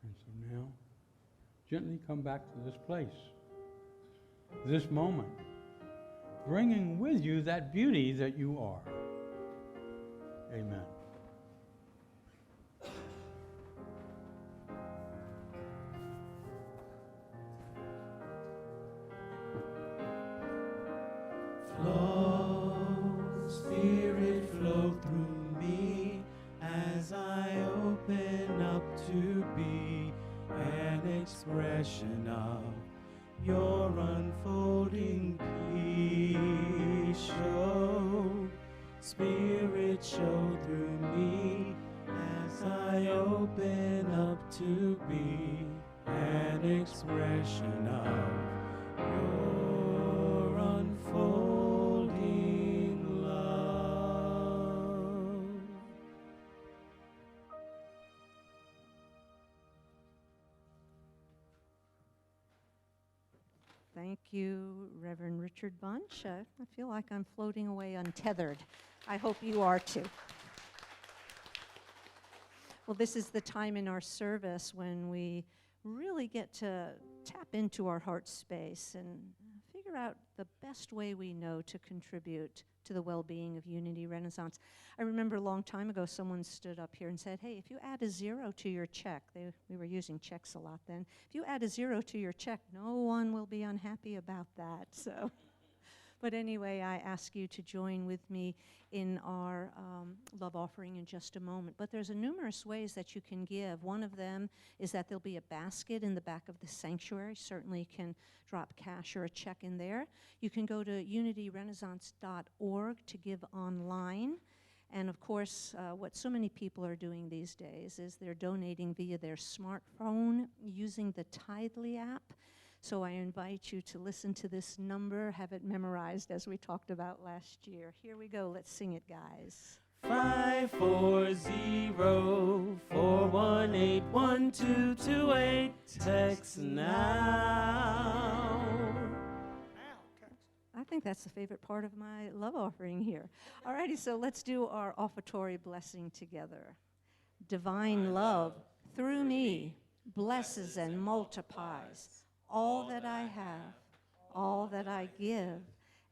And so now, gently come back to this place, this moment, bringing with you that beauty that you are. Amen. Flow, Spirit, flow through me as I open up to be an expression of your unfolding peace. Show, Spirit, show through me as I open up to be an expression of your unfolding love. Thank you, Reverend Richard Bunch. I feel like I'm floating away untethered. I hope you are too. Well, this is the time in our service when we really get to tap into our heart space and figure out the best way we know to contribute to the well-being of Unity Renaissance. I remember a long time ago someone stood up here and said, hey, if you add a 0 to your check, we were using checks a lot then, if you add a 0 to your check, no one will be unhappy about that. So, but anyway, I ask you to join with me in our love offering in just a moment. But there's numerous ways that you can give. One of them is that there'll be a basket in the back of the sanctuary. Certainly can drop cash or a check in there. You can go to unityrenaissance.org to give online. And of course, what so many people are doing these days is they're donating via their smartphone using the Tithely app. So I invite you to listen to this number, have it memorized as we talked about last year. Here we go. Let's sing it, guys. 540-418-1228. Text now. I think that's the favorite part of my love offering here. All righty, so let's do our offertory blessing together. Divine love through me blesses and multiplies all that I have, all that I give,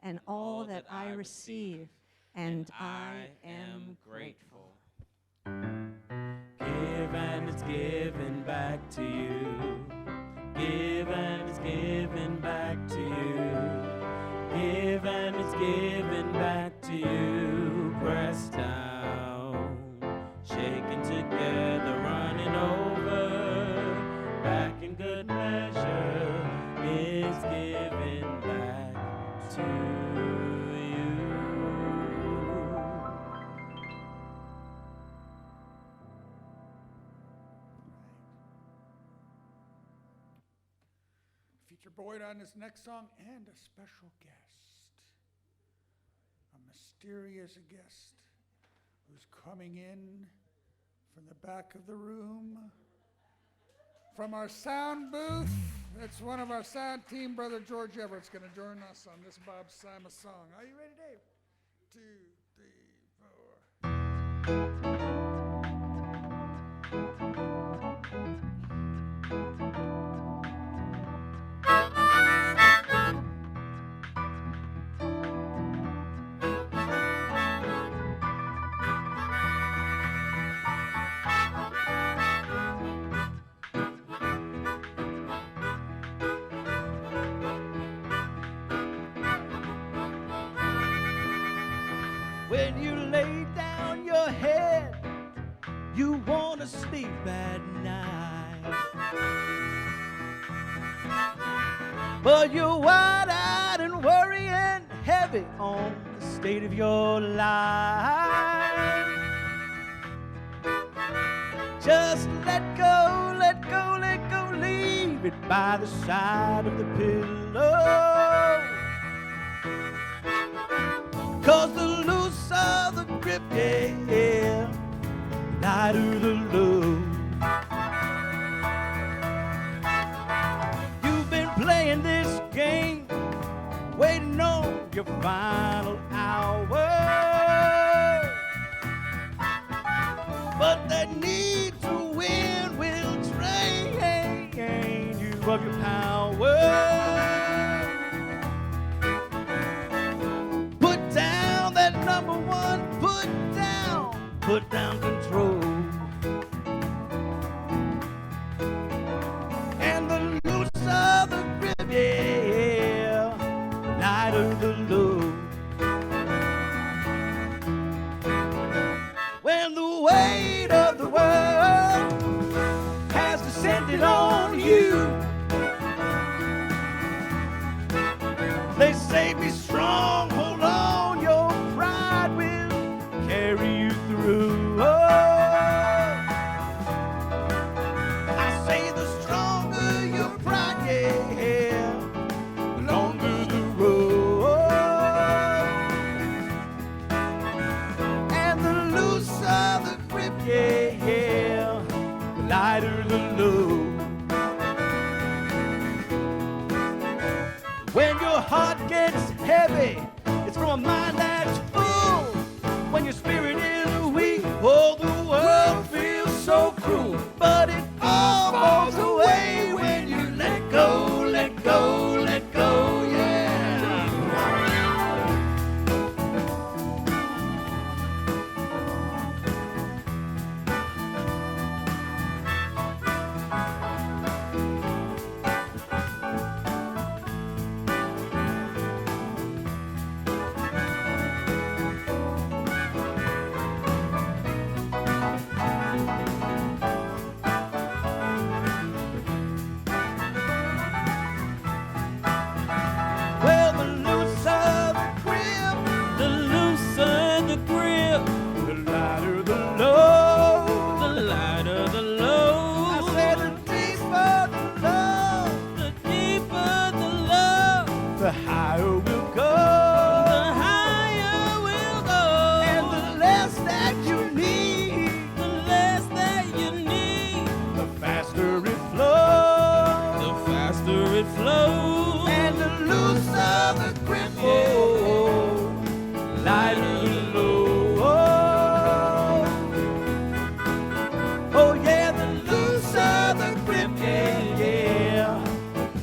and all that I receive, and I am grateful. Give and it's given back to you. Give and it's given back to you. Give and it's given back to you. Pressed down, shaken together, running over, back in good measure. Is given back to you. Feature Boyd on this next song, and a special guest, a mysterious guest who's coming in from the back of the room, from our sound booth. It's one of our sound team, Brother George Everett's going to join us on this Bob Simon song. Are you ready, Dave? 2, 3, 4. you wanna sleep at night. But you're wide-eyed and worrying heavy on the state of your life. Just let go, let go, let go, leave it by the side of the pillow. 'Cause the looser the grip, yeah, lighter the load. You've been playing this game, waiting on your final hour. But that need to win will drain you of your power. Put down that number one, put down control. And the looser the grip, yeah, lighter the load. When the weight of the world has descended on you, they say be strong, hold on, your pride will carry you through. Oh, I say the stronger your pride, yeah, the longer the road. And the looser the grip, yeah, the lighter the load. When your heart gets heavy, it's from a mind that's full. When your spirit is weak, oh, the world feels so cruel. But it all falls away when you let go, let go, let go, yeah. Well, the looser the grip, The looser the grip, the lighter the load. the lighter the I load. said the deeper the love, The deeper the love, the higher we'll go. the higher we'll go. And the less that you need, The less that you need, the faster it flows. the faster it flows. And the looser the grip, oh, lighter the load. Oh yeah, the looser the grip, yeah, yeah,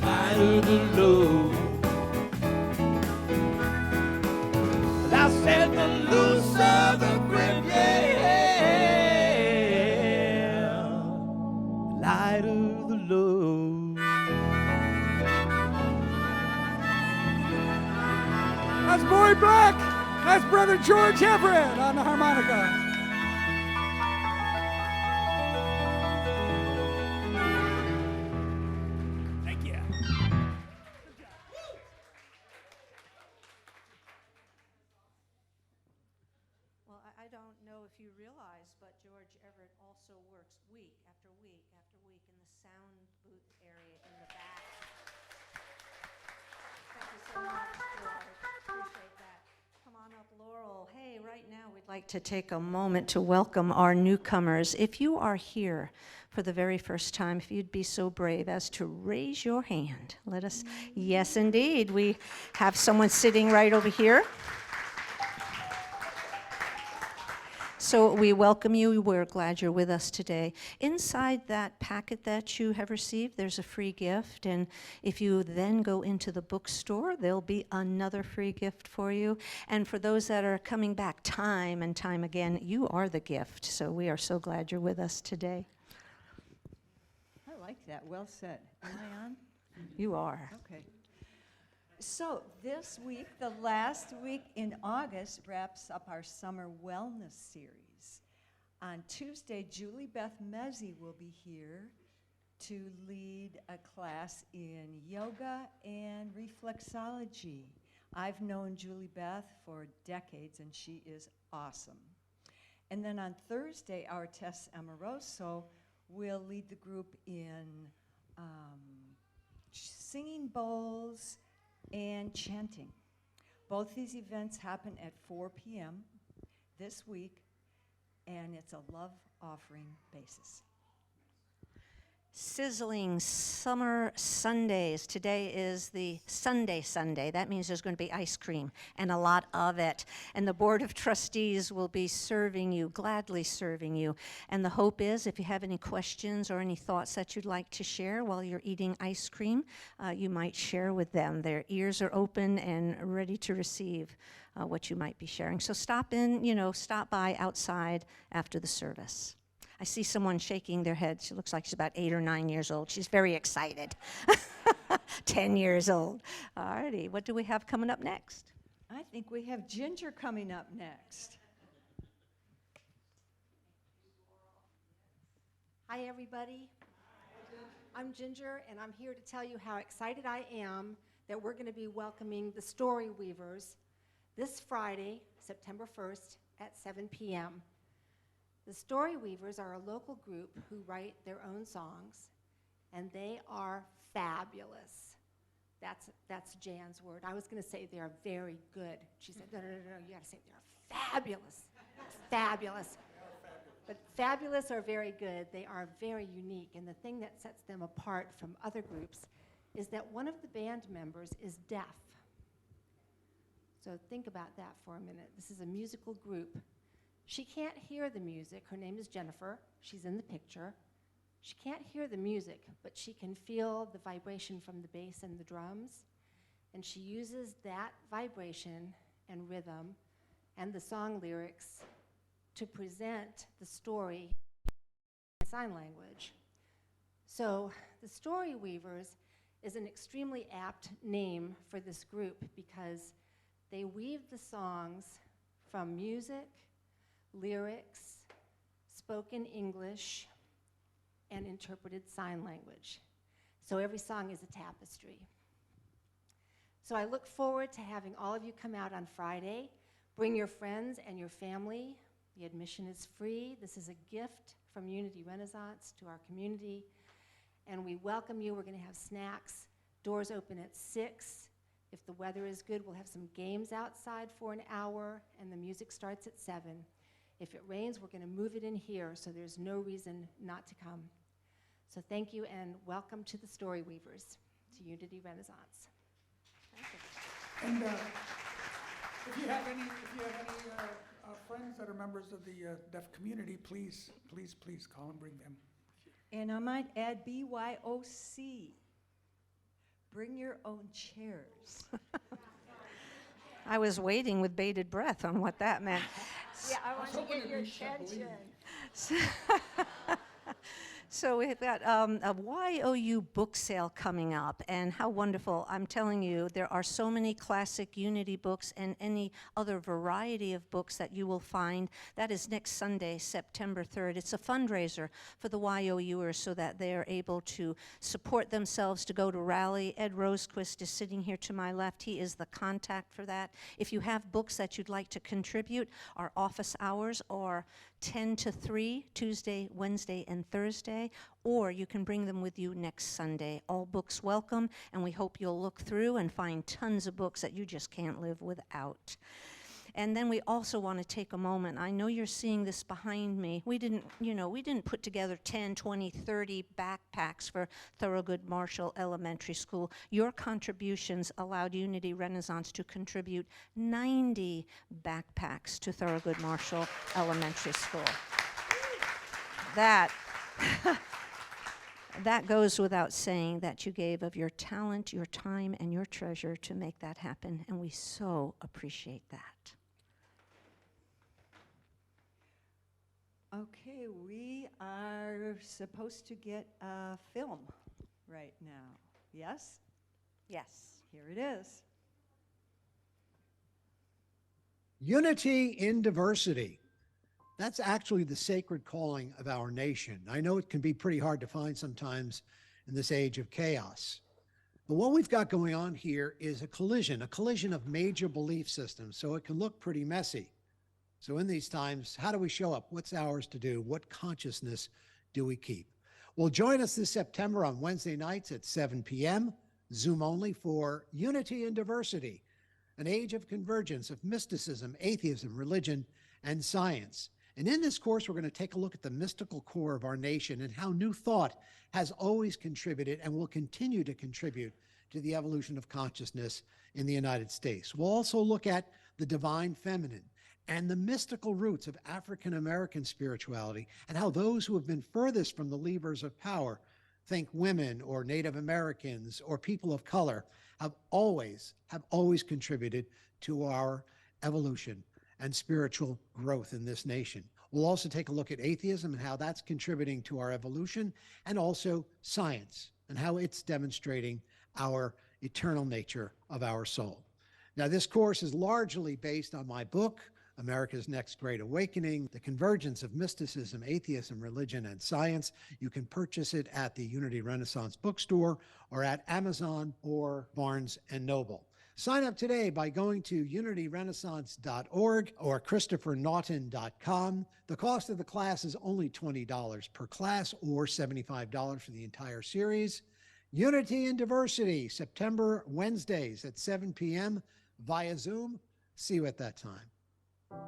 lighter the load. I said the looser the grip, yeah, lighter the load. That's Boy Black. That's Brother George Everett on the harmonica. Thank you. Well, I don't know if you realize, but George Everett also works week after week after week in the sound booth area in the back. Thank you so much, George. Appreciate that. Come on up, Laurel. Hey, right now we'd like to take a moment to welcome our newcomers. If you are here for the very first time, if you'd be so brave as to raise your hand. Let us, yes, indeed. We have someone sitting right over here. So we welcome you. We're glad you're with us today. Inside that packet that you have received, there's a free gift. And if you then go into the bookstore, there'll be another free gift for you. And for those that are coming back time and time again, you are the gift. So we are so glad you're with us today. I like that. Well said. Am I on? You are. Okay. So this week, the last week in August, wraps up our summer wellness series. On Tuesday, Julie Beth Mezzi will be here to lead a class in yoga and reflexology. I've known Julie Beth for decades, and she is awesome. And then on Thursday, our Tess Amoroso will lead the group in singing bowls and chanting. Both these events happen at 4 p.m. this week, and it's a love offering basis. Sizzling summer Sundays. Today is the Sunday. That means there's going to be ice cream and a lot of it. And the Board of Trustees will be serving you, gladly serving you. And the hope is if you have any questions or any thoughts that you'd like to share while you're eating ice cream, you might share with them. Their ears are open and ready to receive what you might be sharing. So stop by outside after the service. I see someone shaking their head. She looks like she's about 8 or 9 years old. She's very excited. 10 years old. All righty, what do we have coming up next? I think we have Ginger coming up next. Hi, everybody. I'm Ginger, and I'm here to tell you how excited I am that we're going to be welcoming the Story Weavers this Friday, September 1st at 7 p.m. The Story Weavers are a local group who write their own songs, and they are fabulous. That's Jan's word. I was going to say they're very good. She said, no, you got to say they're fabulous. Fabulous. But fabulous or very good, they are very unique, and the thing that sets them apart from other groups is that one of the band members is deaf. So think about that for a minute. This is a musical group. She can't hear the music. Her name is Jennifer. She's in the picture. She can't hear the music, but she can feel the vibration from the bass and the drums. And she uses that vibration and rhythm and the song lyrics to present the story in sign language. So the Story Weavers is an extremely apt name for this group because they weave the songs from music, lyrics, spoken English, and interpreted sign language. So every song is a tapestry. So I look forward to having all of you come out on Friday. Bring your friends and your family. The admission is free. This is a gift from Unity Renaissance to our community. And we welcome you. We're going to have snacks. Doors open at 6. If the weather is good, we'll have some games outside for an hour, and the music starts at 7. If it rains, we're going to move it in here, so there's no reason not to come. So thank you, and welcome to the Story Weavers, to Unity Renaissance. Thank you. And if you have any friends that are members of the deaf community, please call and bring them. And I might add BYOC. Bring your own chairs. I was waiting with bated breath on what that meant. Yeah, I want to get your attention. So we've got a YOU book sale coming up, and how wonderful. I'm telling you, there are so many classic Unity books and any other variety of books that you will find. That is next Sunday, September 3rd. It's a fundraiser for the YOUers so that they are able to support themselves to go to rally. Ed Rosequist is sitting here to my left. He is the contact for that. If you have books that you'd like to contribute, our office hours are 10 to 3, Tuesday, Wednesday, and Thursday, or you can bring them with you next Sunday. All books welcome, and we hope you'll look through and find tons of books that you just can't live without. And then we also want to take a moment. I know you're seeing this behind me. We didn't put together 10, 20, 30 backpacks for Thorogood Marshall Elementary School. Your contributions allowed Unity Renaissance to contribute 90 backpacks to Thorogood Marshall Elementary School. That goes without saying that you gave of your talent, your time, and your treasure to make that happen, and we so appreciate that. Okay, we are supposed to get a film right now. Yes? Yes. Here it is. Unity in Diversity. That's actually the sacred calling of our nation. I know it can be pretty hard to find sometimes in this age of chaos. But what we've got going on here is a collision of major belief systems, so it can look pretty messy. So in these times, how do we show up? What's ours to do? What consciousness do we keep? Well, join us this September on Wednesday nights at 7 p.m., Zoom only, for Unity and Diversity, an age of convergence of mysticism, atheism, religion, and science. And in this course, we're going to take a look at the mystical core of our nation and how New Thought has always contributed and will continue to contribute to the evolution of consciousness in the United States. We'll also look at the divine feminine and the mystical roots of African American spirituality and how those who have been furthest from the levers of power, think women or Native Americans or people of color, have always contributed to our evolution and spiritual growth in this nation. We'll also take a look at atheism and how that's contributing to our evolution, and also science and how it's demonstrating our eternal nature of our soul. Now, this course is largely based on my book, America's Next Great Awakening, The Convergence of Mysticism, Atheism, Religion, and Science. You can purchase it at the Unity Renaissance Bookstore or at Amazon or Barnes & Noble. Sign up today by going to unityrenaissance.org or christophernorton.com. The cost of the class is only $20 per class or $75 for the entire series. Unity and Diversity, September Wednesdays at 7 p.m. via Zoom. See you at that time. And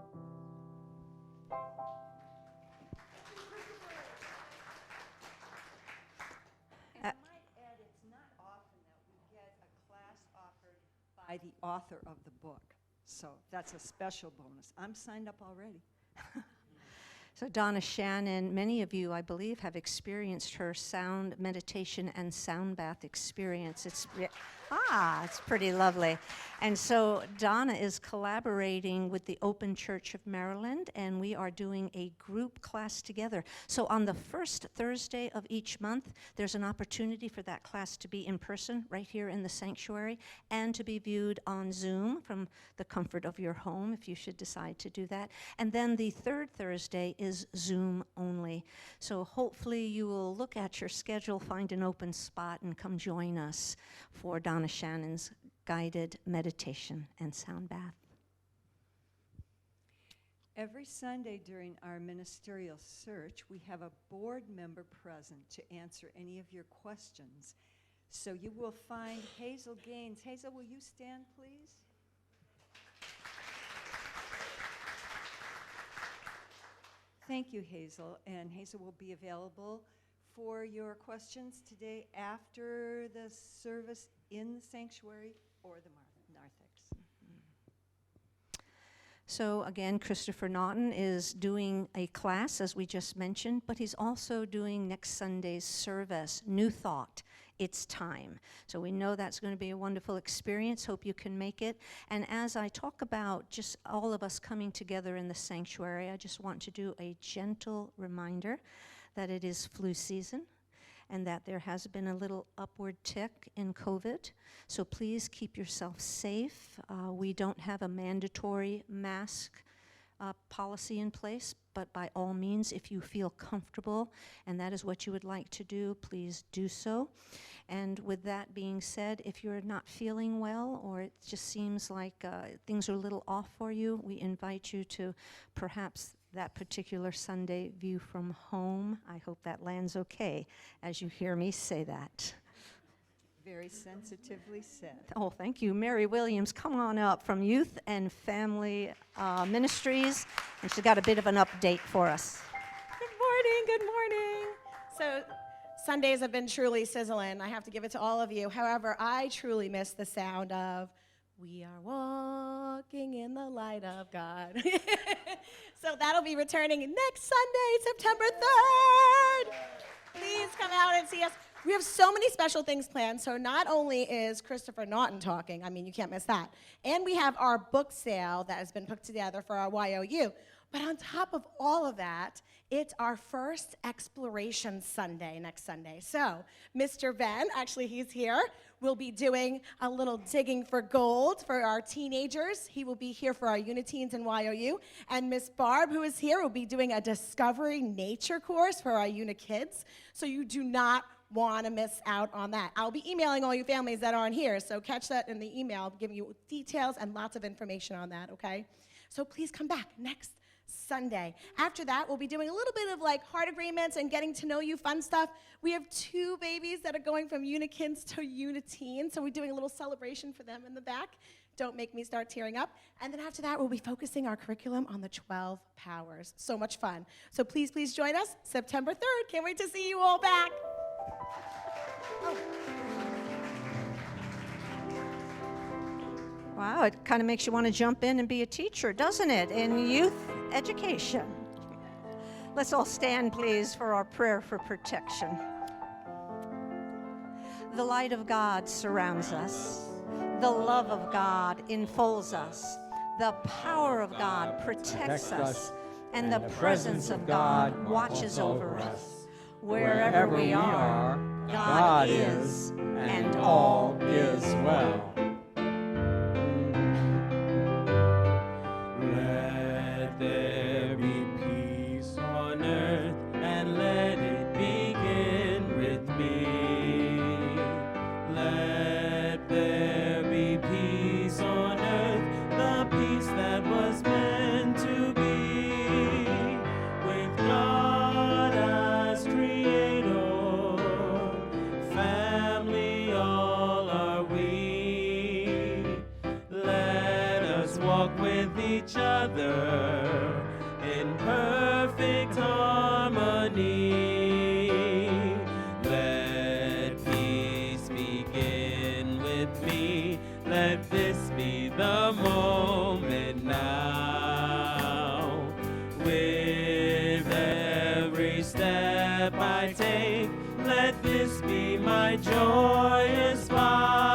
I might add, it's not often that we get a class offered by the author of the book. So that's a special bonus. I'm signed up already. So Donna Shannon, many of you, I believe, have experienced her sound meditation and sound bath experience. It's pretty lovely. And so Donna is collaborating with the Open Church of Maryland, and we are doing a group class together. So on the first Thursday of each month, there's an opportunity for that class to be in person right here in the sanctuary and to be viewed on Zoom from the comfort of your home if you should decide to do that. And then the third Thursday is Zoom only. So hopefully you will look at your schedule, find an open spot, and come join us for Donna Shannon's guided meditation and sound bath. Every Sunday during our ministerial search, we have a board member present to answer any of your questions. So you will find Hazel Gaines. Hazel, will you stand, please? Thank you, Hazel. And Hazel will be available for your questions today after the service in the sanctuary or the narthex. So again, Christopher Naughton is doing a class, as we just mentioned, but he's also doing next Sunday's service, New Thought, It's Time. So we know that's going to be a wonderful experience. Hope you can make it. And as I talk about just all of us coming together in the sanctuary, I just want to do a gentle reminder that it is flu season and that there has been a little upward tick in COVID. So please keep yourself safe. We don't have a mandatory mask policy in place, but by all means, if you feel comfortable and that is what you would like to do, please do so. And with that being said, if you're not feeling well or it just seems like things are a little off for you, we invite you to perhaps that particular Sunday view from home. I hope that lands okay as you hear me say that. Very sensitively said. Oh, thank you. Mary Williams, come on up from Youth and Family Ministries, and she's got a bit of an update for us. Good morning. So Sundays have been truly sizzling. I have to give it to all of you. However, I truly miss the sound of "We are walking in the light of God." So that'll be returning next Sunday, September 3rd. Please come out and see us. We have so many special things planned. So not only is Christopher Naughton talking, I mean, you can't miss that. And we have our book sale that has been put together for our YOU. But on top of all of that, it's our first Exploration Sunday next Sunday. So Mr. Ben, actually he's here, will be doing a little digging for gold for our teenagers. He will be here for our Uniteens and YOU. And Miss Barb, who is here, will be doing a Discovery Nature course for our Unikids. So you do not want to miss out on that. I'll be emailing all you families that aren't here, so catch that in the email. I'll give you details and lots of information on that, okay? So please come back next Sunday. After that, we'll be doing a little bit of like heart agreements and getting to know you fun stuff. We have 2 babies that are going from Unikids to Uniteens, so we're doing a little celebration for them in the back. Don't make me start tearing up. And then after that, we'll be focusing our curriculum on the 12 powers. So much fun. So please, please join us September 3rd. Can't wait to see you all back. Oh. Wow, it kind of makes you want to jump in and be a teacher, doesn't it, in youth education? Let's all stand, please, for our prayer for protection. The light of God surrounds us. The love of God enfolds us. The power of God protects us. And the presence of God watches over us. Wherever we are, God is, and all is well. Let there be peace on earth, and let it begin with me. Let there be peace on earth, the peace that was meant to be, with God as creator, family all are we. Let us walk with each other in perfect harmony. Let peace begin with me. Let this be the moment now. With every step I take, let this be my joyous vow.